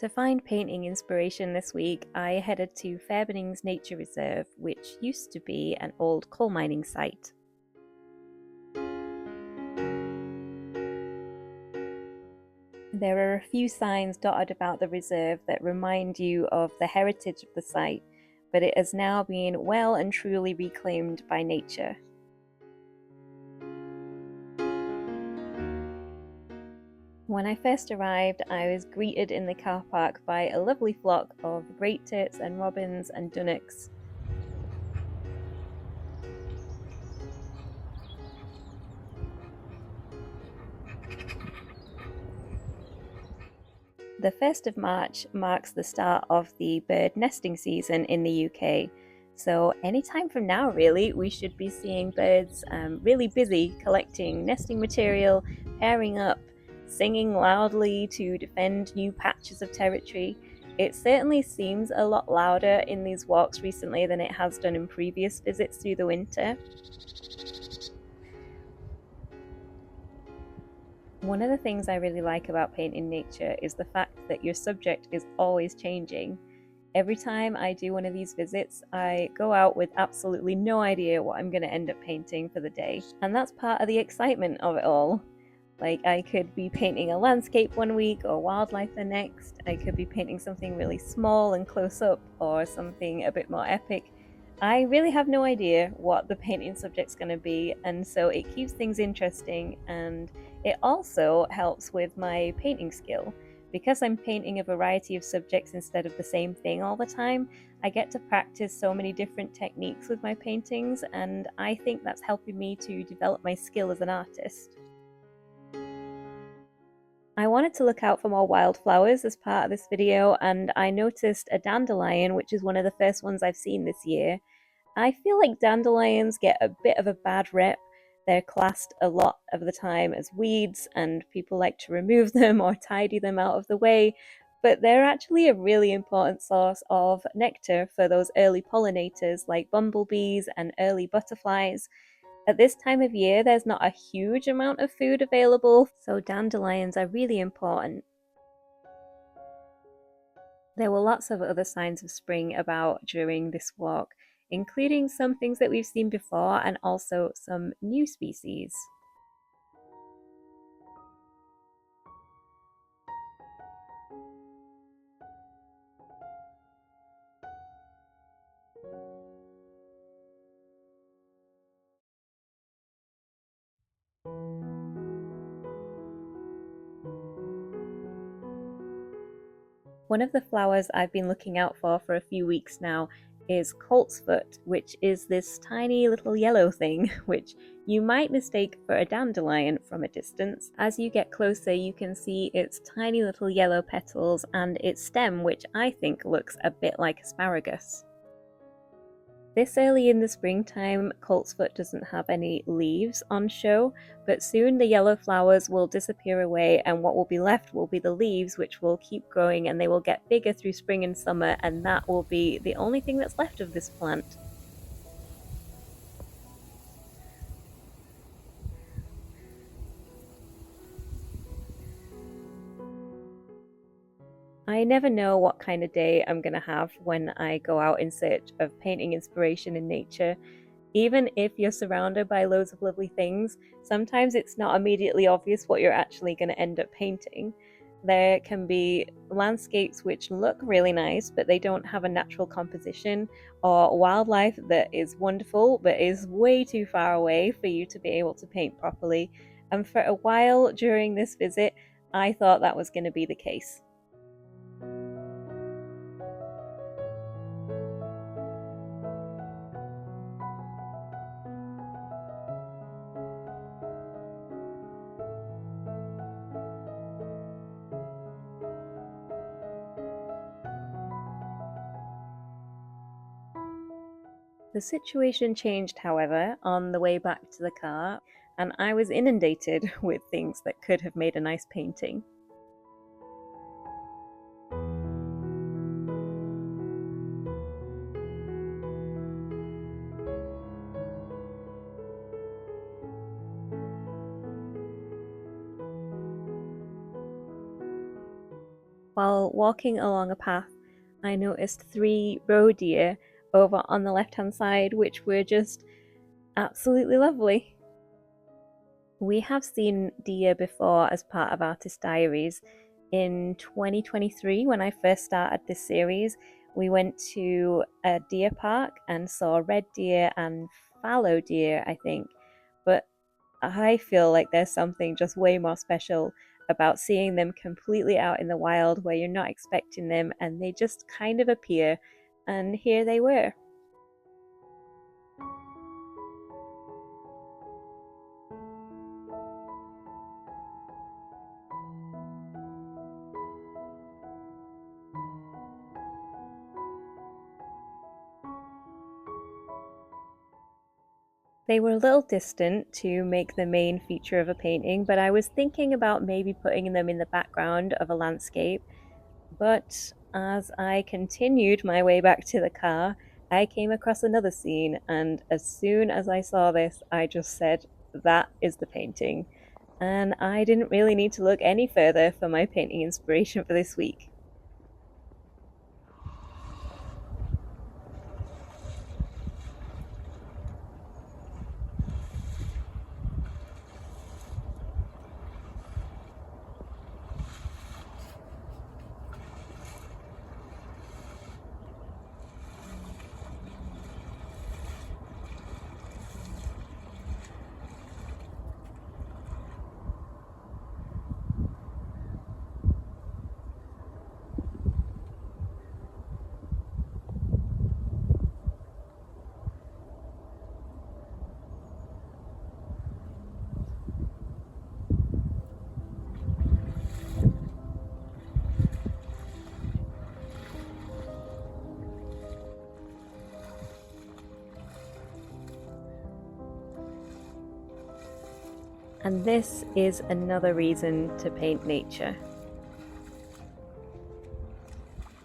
To find painting inspiration this week, I headed to Fairbanks Nature Reserve, which used to be an old coal mining site. There are a few signs dotted about the reserve that remind you of the heritage of the site, but it has now been well and truly reclaimed by nature. When I first arrived, I was greeted in the car park by a lovely flock of great tits and robins and dunnocks. The 1st of March marks the start of the bird nesting season in the UK. So anytime from now, really, we should be seeing birds really busy collecting nesting material, pairing up, singing loudly to defend new patches of territory. It certainly seems a lot louder in these walks recently than it has done in previous visits through the winter. One of the things I really like about painting nature is the fact that your subject is always changing. Every time I do one of these visits, I go out with absolutely no idea what I'm going to end up painting for the day. And that's part of the excitement of it all. Like, I could be painting a landscape one week or wildlife the next. I could be painting something really small and close up or something a bit more epic. I really have no idea what the painting subject's going to be, and so it keeps things interesting, and it also helps with my painting skill. Because I'm painting a variety of subjects instead of the same thing all the time, I get to practice so many different techniques with my paintings, and I think that's helping me to develop my skill as an artist. I wanted to look out for more wildflowers as part of this video, and I noticed a dandelion, which is one of the first ones I've seen this year. I feel like dandelions get a bit of a bad rep. They're classed a lot of the time as weeds, and people like to remove them or tidy them out of the way, but they're actually a really important source of nectar for those early pollinators like bumblebees and early butterflies. At this time of year, there's not a huge amount of food available, so dandelions are really important. There were lots of other signs of spring about during this walk, including some things that we've seen before and also some new species. One of the flowers I've been looking out for a few weeks now is coltsfoot, which is this tiny little yellow thing, which you might mistake for a dandelion from a distance. As you get closer, you can see its tiny little yellow petals and its stem, which I think looks a bit like asparagus. This early in the springtime, coltsfoot doesn't have any leaves on show, but soon the yellow flowers will disappear away, and what will be left will be the leaves, which will keep growing and they will get bigger through spring and summer, and that will be the only thing that's left of this plant. I never know what kind of day I'm going to have when I go out in search of painting inspiration in nature. Even if you're surrounded by loads of lovely things, sometimes it's not immediately obvious what you're actually going to end up painting. There can be landscapes which look really nice, but they don't have a natural composition, or wildlife that is wonderful but is way too far away for you to be able to paint properly. And for a while during this visit, I thought that was going to be the case. The situation changed, however, on the way back to the car, and I was inundated with things that could have made a nice painting. While walking along a path, I noticed 3 roe deer over on the left-hand side, which were just absolutely lovely. We have seen deer before as part of Artist Diaries. In 2023, when I first started this series, we went to a deer park and saw red deer and fallow deer, I think. But I feel like there's something just way more special about seeing them completely out in the wild where you're not expecting them and they just kind of appear, and here they were. They were a little distant to make the main feature of a painting, but I was thinking about maybe putting them in the background of a landscape. But as I continued my way back to the car, I came across another scene, and as soon as I saw this, I just said, that is the painting. And I didn't really need to look any further for my painting inspiration for this week. And this is another reason to paint nature.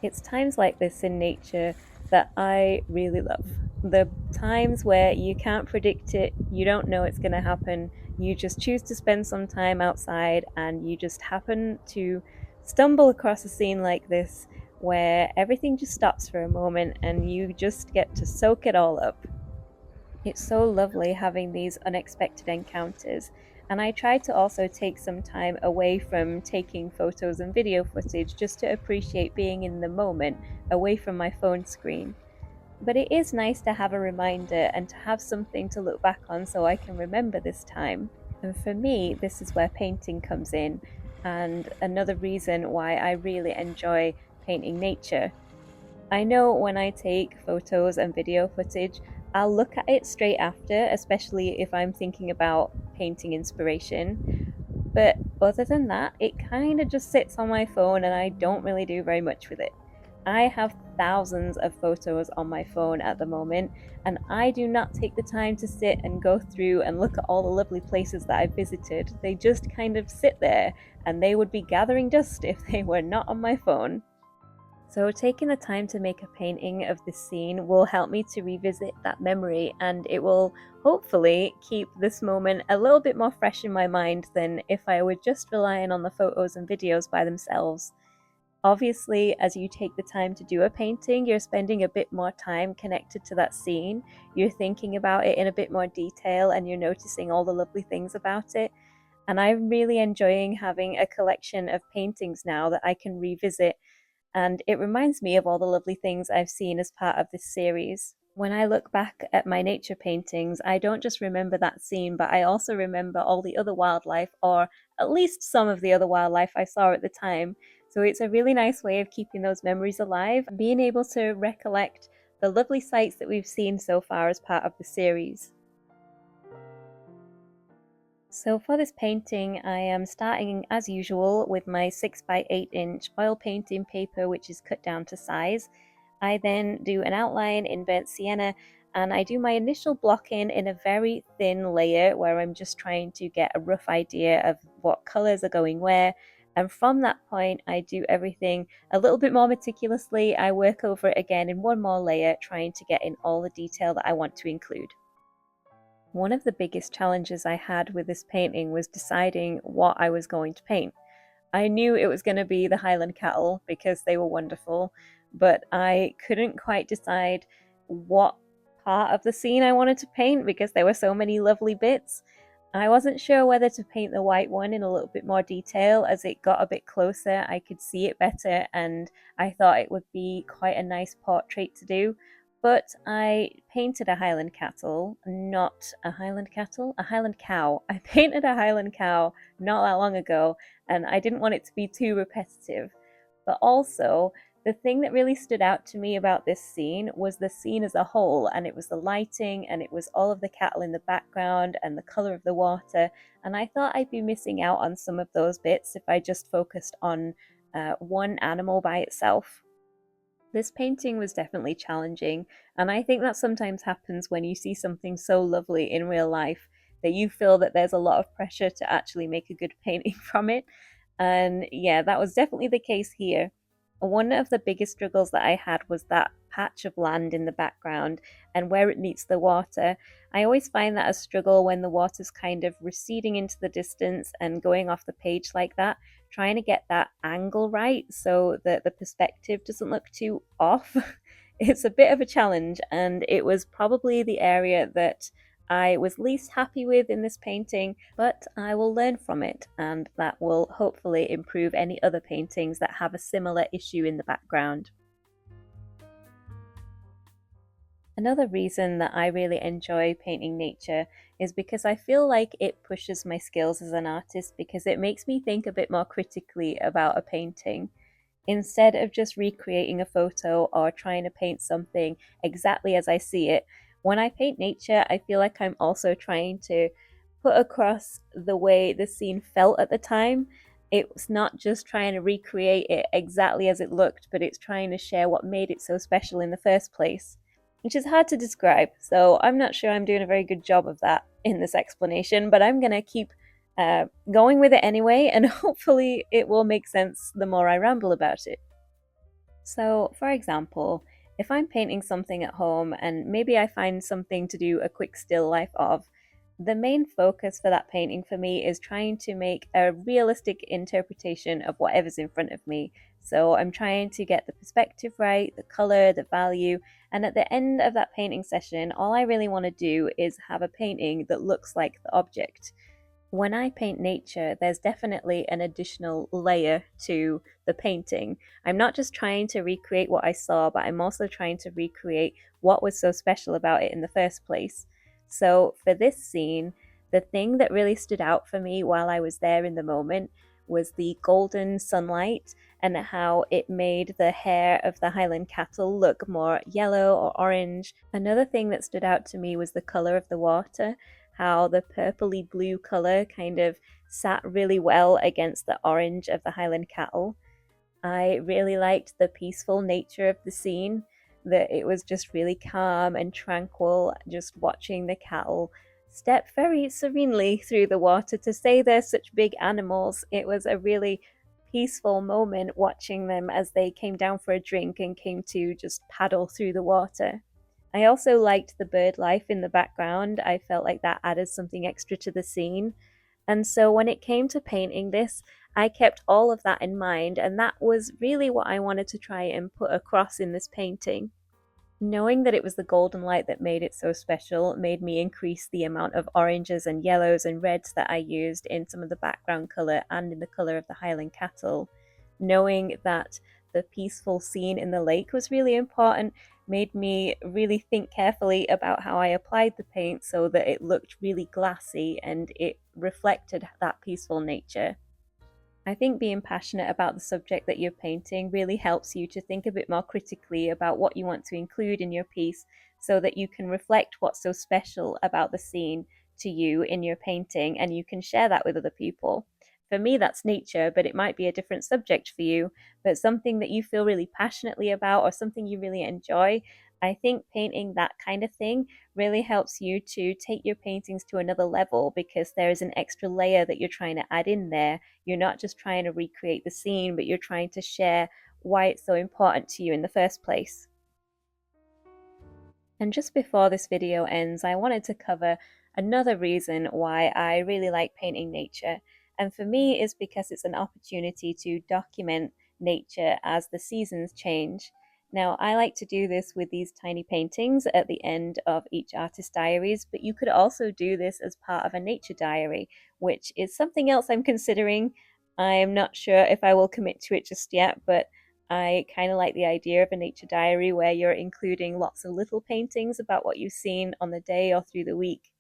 It's times like this in nature that I really love. The times where you can't predict it, you don't know it's going to happen, you just choose to spend some time outside and you just happen to stumble across a scene like this where everything just stops for a moment and you just get to soak it all up. It's so lovely having these unexpected encounters, and I try to also take some time away from taking photos and video footage just to appreciate being in the moment, away from my phone screen. But it is nice to have a reminder and to have something to look back on so I can remember this time. And for me, this is where painting comes in, and another reason why I really enjoy painting nature. I know when I take photos and video footage, I'll look at it straight after, especially if I'm thinking about painting inspiration. But other than that, it kind of just sits on my phone and I don't really do very much with it. I have thousands of photos on my phone at the moment, and I do not take the time to sit and go through and look at all the lovely places that I've visited. They just kind of sit there, and they would be gathering dust if they were not on my phone. So, taking the time to make a painting of this scene will help me to revisit that memory, and it will hopefully keep this moment a little bit more fresh in my mind than if I were just relying on the photos and videos by themselves. Obviously, as you take the time to do a painting, you're spending a bit more time connected to that scene, you're thinking about it in a bit more detail, and you're noticing all the lovely things about it. And I'm really enjoying having a collection of paintings now that I can revisit, and it reminds me of all the lovely things I've seen as part of this series. When I look back at my nature paintings, I don't just remember that scene, but I also remember all the other wildlife, or at least some of the other wildlife I saw at the time. So it's a really nice way of keeping those memories alive and being able to recollect the lovely sights that we've seen so far as part of the series. So for this painting, I am starting as usual with my 6 by 8 inch oil painting paper, which is cut down to size. I then do an outline in burnt sienna, and I do my initial blocking in a very thin layer where I'm just trying to get a rough idea of what colours are going where. And from that point, I do everything a little bit more meticulously. I work over it again in one more layer, trying to get in all the detail that I want to include. One of the biggest challenges I had with this painting was deciding what I was going to paint. I knew it was going to be the Highland cattle because they were wonderful, but I couldn't quite decide what part of the scene I wanted to paint because there were so many lovely bits. I wasn't sure whether to paint the white one in a little bit more detail. As it got a bit closer, I could see it better, and I thought it would be quite a nice portrait to do. But I painted a Highland cattle, not a Highland cattle, a Highland cow. I painted a Highland cow not that long ago, and I didn't want it to be too repetitive. But also, the thing that really stood out to me about this scene was the scene as a whole, and it was the lighting, and it was all of the cattle in the background, and the colour of the water. And I thought I'd be missing out on some of those bits if I just focused on one animal by itself. This painting was definitely challenging, and I think that sometimes happens when you see something so lovely in real life that you feel that there's a lot of pressure to actually make a good painting from it. And yeah, that was definitely the case here. One of the biggest struggles that I had was that patch of land in the background and where it meets the water. I always find that a struggle when the water's kind of receding into the distance and going off the page like that, trying to get that angle right so that the perspective doesn't look too off. It's a bit of a challenge, and it was probably the area that I was least happy with in this painting, but I will learn from it, and that will hopefully improve any other paintings that have a similar issue in the background. Another reason that I really enjoy painting nature is because I feel like it pushes my skills as an artist because it makes me think a bit more critically about a painting. Instead of just recreating a photo or trying to paint something exactly as I see it, when I paint nature, I feel like I'm also trying to put across the way the scene felt at the time. It's not just trying to recreate it exactly as it looked, but it's trying to share what made it so special in the first place, which is hard to describe. So I'm not sure I'm doing a very good job of that in this explanation, but I'm going to keep going with it anyway, and hopefully it will make sense the more I ramble about it. So, for example, if I'm painting something at home and maybe I find something to do a quick still life of, the main focus for that painting for me is trying to make a realistic interpretation of whatever's in front of me. So I'm trying to get the perspective right, the color, the value, and at the end of that painting session, all I really want to do is have a painting that looks like the object. When I paint nature, there's definitely an additional layer to the painting. I'm not just trying to recreate what I saw, but I'm also trying to recreate what was so special about it in the first place. So for this scene, the thing that really stood out for me while I was there in the moment was the golden sunlight and how it made the hair of the Highland cattle look more yellow or orange. Another thing that stood out to me was the colour of the water, how the purpley blue colour kind of sat really well against the orange of the Highland cattle. I really liked the peaceful nature of the scene, that it was just really calm and tranquil, just watching the cattle step very serenely through the water. To say they're such big animals, it was a really peaceful moment watching them as they came down for a drink and came to just paddle through the water. I also liked the bird life in the background. I felt like that added something extra to the scene. And so when it came to painting this, I kept all of that in mind, and that was really what I wanted to try and put across in this painting. Knowing that it was the golden light that made it so special made me increase the amount of oranges and yellows and reds that I used in some of the background colour and in the colour of the Highland cattle. Knowing that the peaceful scene in the lake was really important made me really think carefully about how I applied the paint so that it looked really glassy and it reflected that peaceful nature. I think being passionate about the subject that you're painting really helps you to think a bit more critically about what you want to include in your piece so that you can reflect what's so special about the scene to you in your painting and you can share that with other people. For me, that's nature, but it might be a different subject for you, but something that you feel really passionately about or something you really enjoy. I think painting that kind of thing really helps you to take your paintings to another level because there is an extra layer that you're trying to add in there. You're not just trying to recreate the scene, but you're trying to share why it's so important to you in the first place. And just before this video ends, I wanted to cover another reason why I really like painting nature, And for me, it's because it's an opportunity to document nature as the seasons change. Now, I like to do this with these tiny paintings at the end of each Artist Diaries, but you could also do this as part of a nature diary, which is something else I'm considering. I'm not sure if I will commit to it just yet, but I kind of like the idea of a nature diary where you're including lots of little paintings about what you've seen on the day or through the week.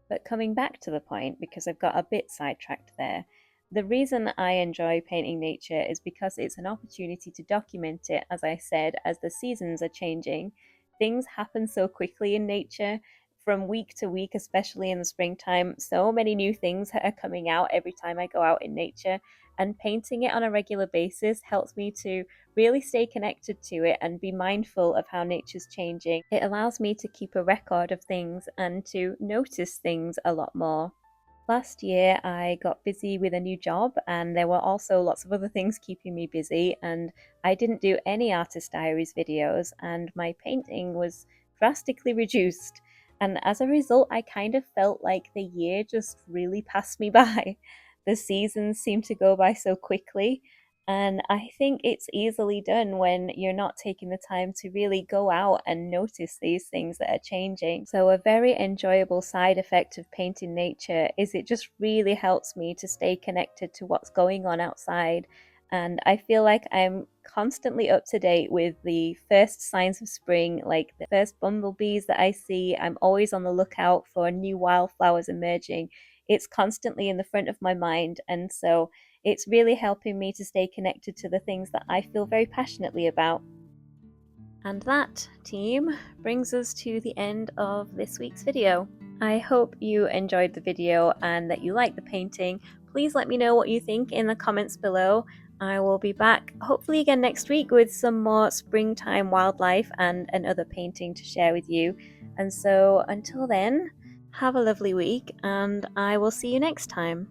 But coming back to the point, because I've got a bit sidetracked there, the reason I enjoy painting nature is because it's an opportunity to document it, as I said, as the seasons are changing. Things happen so quickly in nature, from week to week, especially in the springtime. So many new things are coming out every time I go out in nature, and painting it on a regular basis helps me to really stay connected to it and be mindful of how nature's changing. It allows me to keep a record of things and to notice things a lot more. Last year, I got busy with a new job, and there were also lots of other things keeping me busy. And I didn't do any Artist Diaries videos, and my painting was drastically reduced. And as a result, I kind of felt like the year just really passed me by. The seasons seemed to go by so quickly, and I think it's easily done when you're not taking the time to really go out and notice these things that are changing. So, a very enjoyable side effect of painting nature is it just really helps me to stay connected to what's going on outside. And I feel like I'm constantly up to date with the first signs of spring, like the first bumblebees that I see. I'm always on the lookout for new wildflowers emerging. It's constantly in the front of my mind. And so it's really helping me to stay connected to the things that I feel very passionately about. And that, team, brings us to the end of this week's video. I hope you enjoyed the video and that you liked the painting. Please let me know what you think in the comments below. I will be back hopefully again next week with some more springtime wildlife and another painting to share with you. And so until then, have a lovely week and I will see you next time.